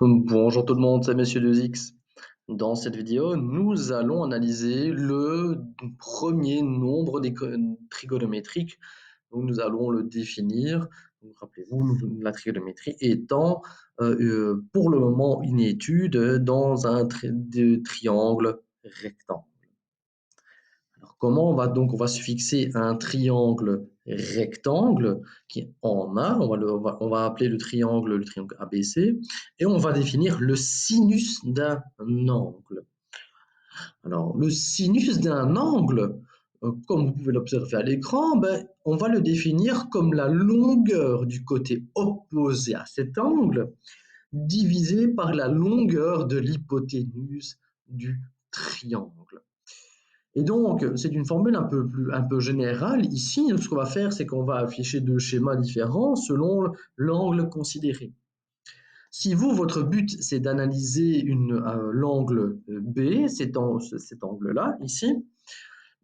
Bonjour tout le monde, c'est Monsieur 2X. Dans cette vidéo, nous allons analyser le premier nombre trigonométrique. Donc, nous allons le définir. Donc, rappelez-vous, la trigonométrie étant pour le moment une étude dans un triangle rectangle. Alors, comment on va se fixer un triangle rectangle qui en A, on va appeler le triangle ABC, et on va définir le sinus d'un angle. Alors, le sinus d'un angle, comme vous pouvez l'observer à l'écran, on va le définir comme la longueur du côté opposé à cet angle divisé par la longueur de l'hypoténuse du triangle. Et donc, c'est une formule un peu générale. Ici, ce qu'on va faire, c'est qu'on va afficher deux schémas différents selon l'angle considéré. Si vous, votre but, c'est d'analyser l'angle B, cet angle-là, ici,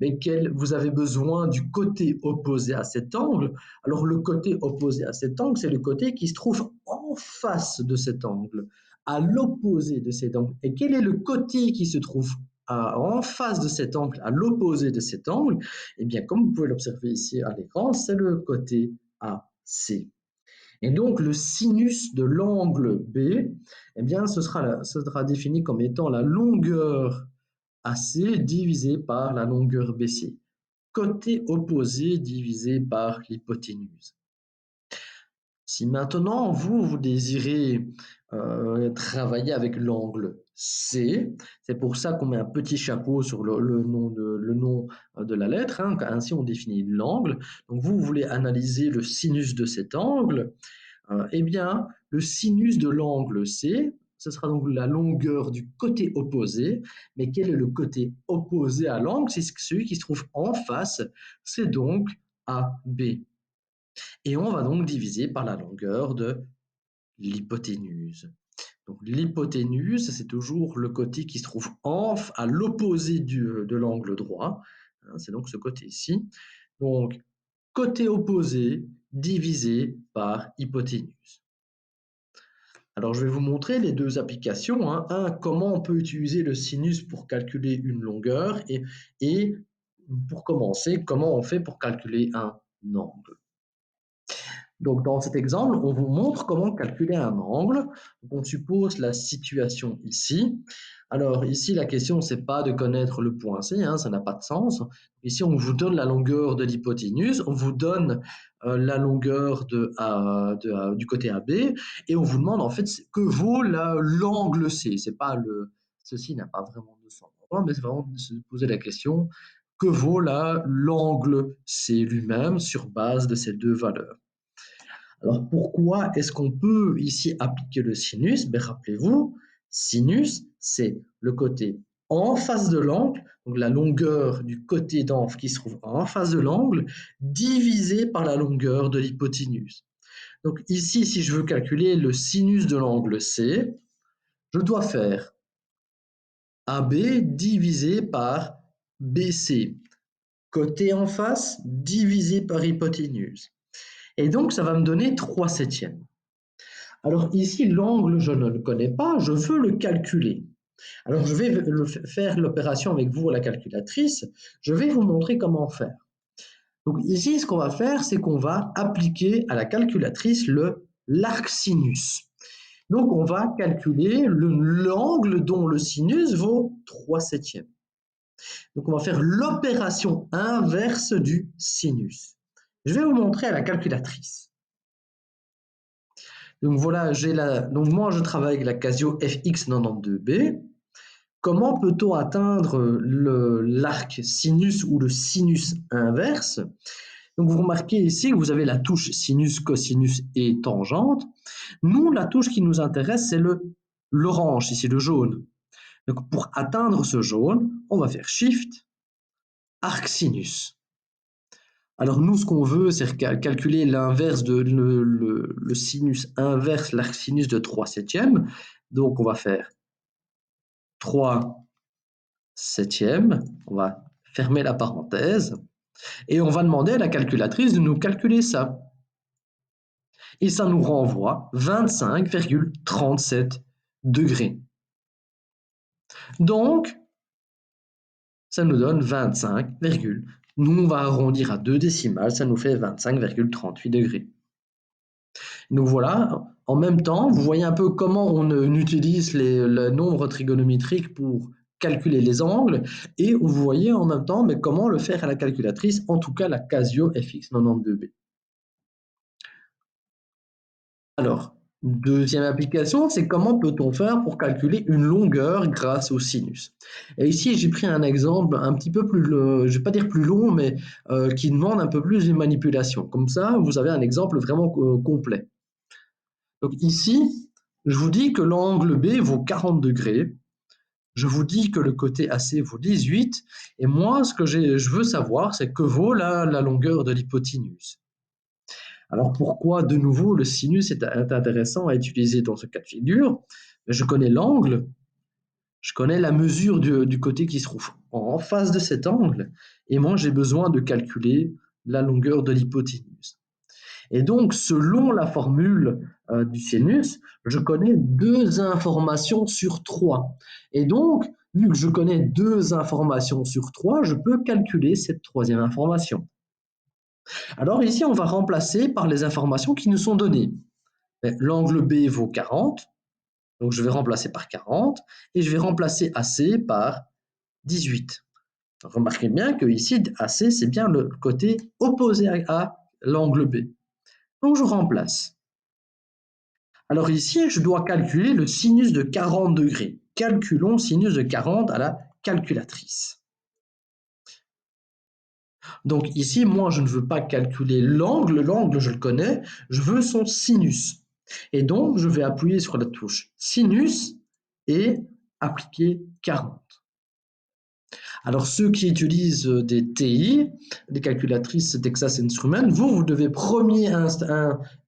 mais vous avez besoin du côté opposé à cet angle, alors le côté opposé à cet angle, c'est le côté qui se trouve en face de cet angle, à l'opposé de cet angle. Et quel est le côté qui se trouve en face de cet angle, à l'opposé de cet angle? Eh bien, comme vous pouvez l'observer ici à l'écran, c'est le côté AC. Et donc, le sinus de l'angle B, eh bien, ce sera défini comme étant la longueur AC divisée par la longueur BC. Côté opposé divisé par l'hypoténuse. Si maintenant, vous désirez travailler avec l'angle C, c'est pour ça qu'on met un petit chapeau sur le nom de la lettre, hein, ainsi on définit l'angle. Donc vous voulez analyser le sinus de cet angle, eh bien, le sinus de l'angle C, ce sera donc la longueur du côté opposé. Mais quel est le côté opposé à l'angle? C'est celui qui se trouve en face, c'est donc AB. Et on va donc diviser par la longueur de l'hypoténuse. Donc l'hypoténuse, c'est toujours le côté qui se trouve à l'opposé de l'angle droit. C'est donc ce côté ici. Donc, côté opposé divisé par hypoténuse. Alors, je vais vous montrer les deux applications. Comment on peut utiliser le sinus pour calculer une longueur et pour commencer, comment on fait pour calculer un angle. Donc, dans cet exemple, on vous montre comment calculer un angle. Donc, on suppose la situation ici. Alors, ici, la question, c'est pas de connaître le point C, ça n'a pas de sens. Ici, on vous donne la longueur de l'hypoténuse, on vous donne la longueur du côté AB, et on vous demande en fait que vaut l'angle C. Ceci n'a pas vraiment de sens, mais c'est vraiment de se poser la question, que vaut l'angle C lui-même sur base de ces deux valeurs. Alors pourquoi est-ce qu'on peut ici appliquer le sinus? Rappelez-vous, sinus, c'est le côté en face de l'angle, donc la longueur du côté d'angle qui se trouve en face de l'angle, divisé par la longueur de l'hypoténuse. Donc ici, si je veux calculer le sinus de l'angle C, je dois faire AB divisé par BC, côté en face divisé par hypoténuse. Et donc, ça va me donner 3/7. Alors ici, l'angle, je ne le connais pas, je veux le calculer. Alors je vais faire l'opération avec vous à la calculatrice, je vais vous montrer comment faire. Donc ici, ce qu'on va faire, c'est qu'on va appliquer à la calculatrice l'arc sinus. Donc on va calculer l'angle dont le sinus vaut 3/7. Donc on va faire l'opération inverse du sinus. Je vais vous montrer à la calculatrice. Donc voilà, donc moi je travaille avec la Casio FX92B. Comment peut-on atteindre l'arc sinus ou le sinus inverse? Donc vous remarquez ici que vous avez la touche sinus, cosinus et tangente. Nous, la touche qui nous intéresse, c'est l'orange, ici le jaune. Donc pour atteindre ce jaune, on va faire Shift, arc sinus. Alors nous, ce qu'on veut, c'est calculer l'inverse le sinus inverse, l'arc sinus de 3/7. Donc on va faire 3/7. On va fermer la parenthèse. Et on va demander à la calculatrice de nous calculer ça. Et ça nous renvoie 25,37 degrés. Donc, ça nous donne 25, nous on va arrondir à 2 décimales, ça nous fait 25,38 degrés. Donc voilà, en même temps, vous voyez un peu comment on utilise le nombre trigonométrique pour calculer les angles, et vous voyez en même temps mais comment le faire à la calculatrice, en tout cas la Casio FX92B. Alors, deuxième application, c'est comment peut-on faire pour calculer une longueur grâce au sinus. Et ici, j'ai pris un exemple un petit peu plus, je ne vais pas dire plus long, mais qui demande un peu plus de manipulation. Comme ça, vous avez un exemple vraiment complet. Donc ici, je vous dis que l'angle B vaut 40 degrés. Je vous dis que le côté AC vaut 18. Et moi, ce que je veux savoir, c'est que vaut la longueur de l'hypoténuse. Alors pourquoi, de nouveau, le sinus est intéressant à utiliser dans ce cas de figure? Je connais l'angle, je connais la mesure du côté qui se trouve en face de cet angle, et moi, j'ai besoin de calculer la longueur de l'hypoténuse. Et donc, selon la formule du sinus, je connais 2 informations sur 3. Et donc, vu que je connais 2 informations sur 3, je peux calculer cette troisième information. Alors ici, on va remplacer par les informations qui nous sont données. L'angle B vaut 40, donc je vais remplacer par 40, et je vais remplacer AC par 18. Remarquez bien que ici, AC, c'est bien le côté opposé à l'angle B. Donc je remplace. Alors ici, je dois calculer le sinus de 40 degrés. Calculons sinus de 40 à la calculatrice. Donc ici, moi, je ne veux pas calculer l'angle, je le connais, je veux son sinus. Et donc, je vais appuyer sur la touche sinus et appliquer 40. Alors, ceux qui utilisent des TI, des calculatrices Texas Instruments, vous devez premier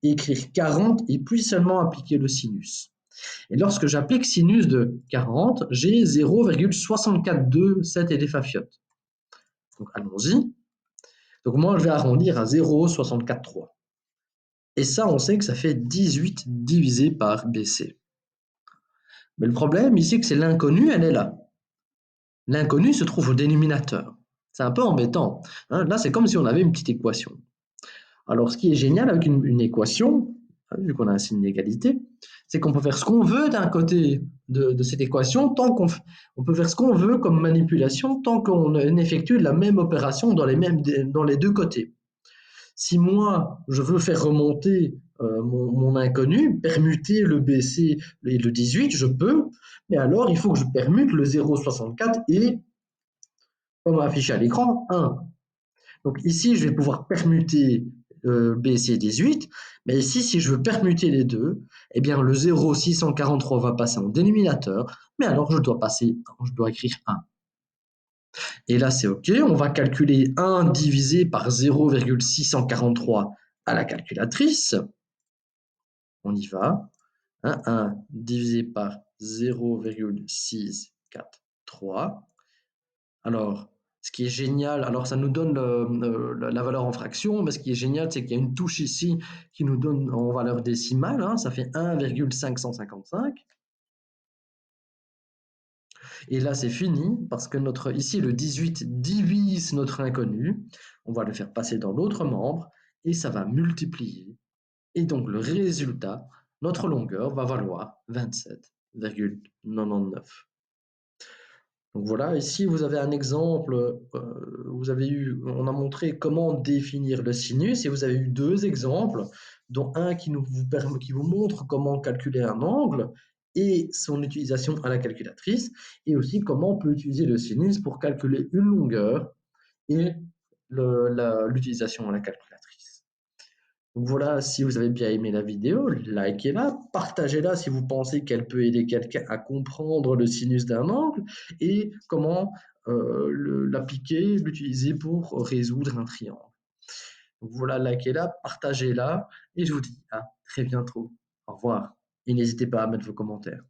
écrire 40 et puis seulement appliquer le sinus. Et lorsque j'applique sinus de 40, j'ai 0,642 élefafiotes. Donc, allons-y. Donc, moi, je vais arrondir à 0,643. Et ça, on sait que ça fait 18 divisé par BC. Mais le problème ici, c'est que l'inconnu, elle est là. L'inconnu se trouve au dénominateur. C'est un peu embêtant. Là, c'est comme si on avait une petite équation. Alors, ce qui est génial avec une équation, vu qu'on a un signe d'égalité, c'est qu'on peut faire ce qu'on veut d'un côté de cette équation, tant on peut faire ce qu'on veut comme manipulation, tant qu'on effectue la même opération dans les 2 côtés. Si moi, je veux faire remonter mon inconnu, permuter le BC et le 18, je peux, mais alors il faut que je permute le 0,64 et, comme affiché à l'écran, 1. Donc ici, je vais pouvoir permuter BC 18, mais ici, si je veux permuter les deux, eh bien le 0,643 va passer en dénominateur, mais alors je dois écrire 1. Et là, c'est OK. On va calculer 1 divisé par 0,643 à la calculatrice. On y va. 1 divisé par 0,643. Alors, ce qui est génial, alors ça nous donne la valeur en fraction, mais ce qui est génial, c'est qu'il y a une touche ici qui nous donne en valeur décimale, ça fait 1,555. Et là, c'est fini, parce que ici, le 18 divise notre inconnu. On va le faire passer dans l'autre membre, et ça va multiplier. Et donc, le résultat, notre longueur va valoir 27,99. Donc voilà, ici vous avez un exemple, on a montré comment définir le sinus et vous avez eu 2 exemples, dont un qui vous montre comment calculer un angle et son utilisation à la calculatrice, et aussi comment on peut utiliser le sinus pour calculer une longueur et l'utilisation à la calculatrice. Donc voilà, si vous avez bien aimé la vidéo, likez-la, partagez-la si vous pensez qu'elle peut aider quelqu'un à comprendre le sinus d'un angle et comment l'appliquer, l'utiliser pour résoudre un triangle. Donc voilà, likez-la, partagez-la et je vous dis à très bientôt. Au revoir et n'hésitez pas à mettre vos commentaires.